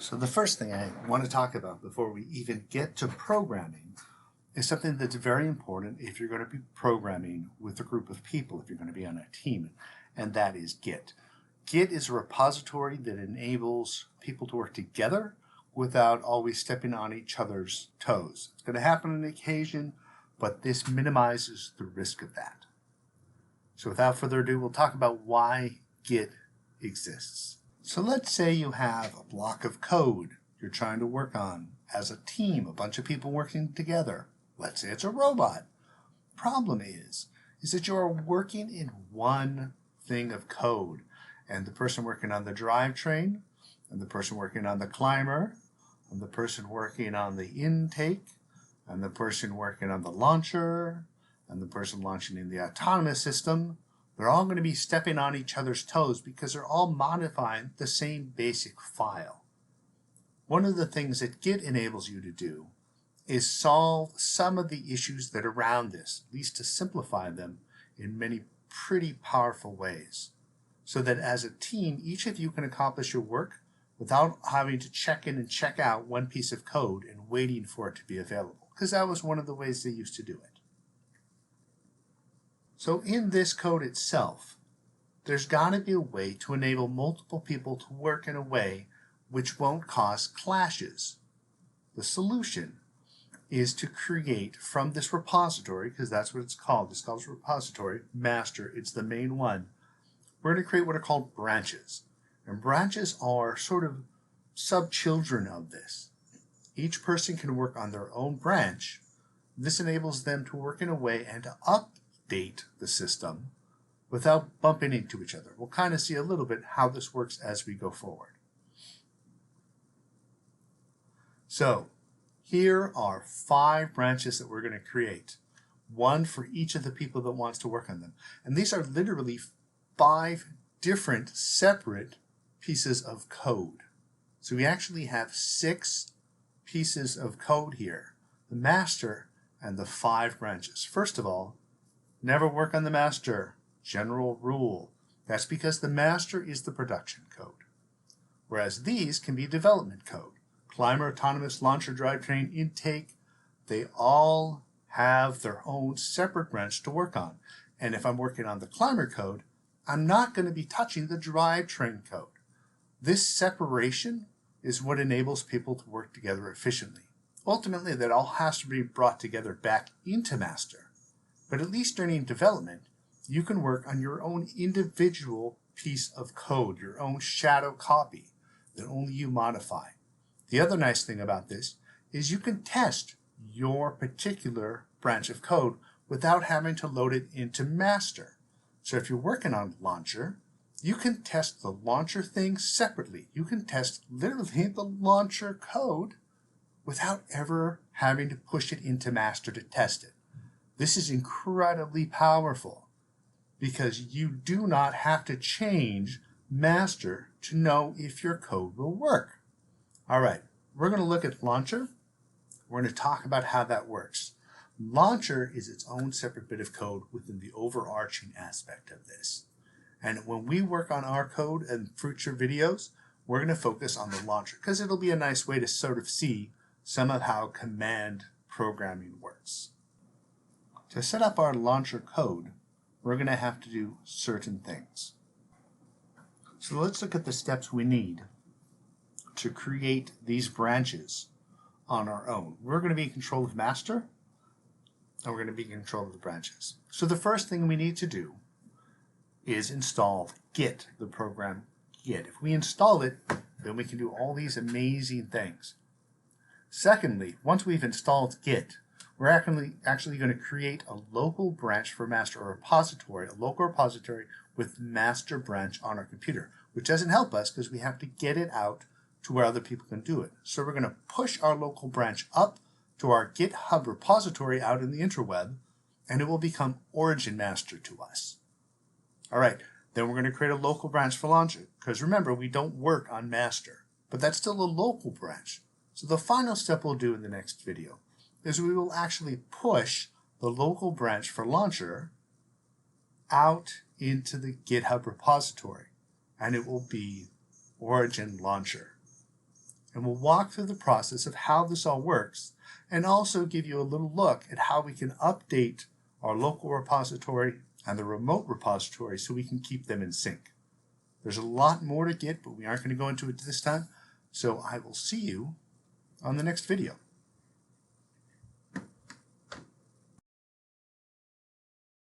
So the first thing I want to talk about before we even get to programming is something that's very important if you're going to be programming with a group of people, if you're going to be on a team, and that is Git. Git is a repository that enables people to work together without always stepping on each other's toes. It's going to happen on occasion, but this minimizes the risk of that. So without further ado, we'll talk about why Git exists. So let's say you have a block of code you're trying to work on as a team, a bunch of people working together. Let's say it's a robot. Problem is that you're working in one thing of code, and the person working on the drivetrain, and the person working on the climber, and the person working on the intake, and the person working on the launcher, and the person launching in the autonomous system, they're all going to be stepping on each other's toes because they're all modifying the same basic file. One of the things that Git enables you to do is solve some of the issues that are around this, at least to simplify them in many pretty powerful ways, so that as a team, each of you can accomplish your work without having to check in and check out one piece of code and waiting for it to be available, because that was one of the ways they used to do it. So in this code itself, there's got to be a way to enable multiple people to work in a way which won't cause clashes. The solution is to create from this repository, because that's what it's called, it's called a repository, master, it's the main one. We're going to create what are called branches. And branches are sort of sub-children of this. Each person can work on their own branch. This enables them to work in a way and to update the system without bumping into each other. We'll kind of see a little bit how this works as we go forward. So here are 5 branches that we're going to create, one for each of the people that wants to work on them. And these are literally 5 different separate pieces of code. So we actually have 6 pieces of code here, the master and the 5 branches. First of all, never work on the master. General rule. That's because the master is the production code, whereas these can be development code. Climber, autonomous, launcher, drivetrain, intake, they all have their own separate branch to work on. And if I'm working on the climber code, I'm not going to be touching the drivetrain code. This separation is what enables people to work together efficiently. Ultimately, that all has to be brought together back into master. But at least during development, you can work on your own individual piece of code, your own shadow copy that only you modify. The other nice thing about this is you can test your particular branch of code without having to load it into master. So if you're working on launcher, you can test the launcher thing separately. You can test literally the launcher code without ever having to push it into master to test it. This is incredibly powerful because you do not have to change master to know if your code will work. All right, we're going to look at launcher. We're going to talk about how that works. Launcher is its own separate bit of code within the overarching aspect of this. And when we work on our code and future videos, we're going to focus on the launcher because it'll be a nice way to sort of see some of how command programming works. To set up our launcher code, we're going to have to do certain things. So let's look at the steps we need to create these branches on our own. We're going to be in control of master, and we're going to be in control of the branches. So the first thing we need to do is install Git, the program Git. If we install it, then we can do all these amazing things. Secondly, once we've installed Git, we're actually going to create a local branch for master, or a local repository with master branch on our computer, which doesn't help us because we have to get it out to where other people can do it. So we're going to push our local branch up to our GitHub repository out in the interweb, and it will become origin master to us. All right, then we're going to create a local branch for launcher, because remember, we don't work on master, but that's still a local branch. So the final step we'll do in the next video is we will actually push the local branch for launcher out into the GitHub repository, and it will be origin launcher. and we'll walk through the process of how this all works and also give you a little look at how we can update our local repository and the remote repository so we can keep them in sync. There's a lot more to get, but we aren't going to go into it this time, so I will see you on the next video.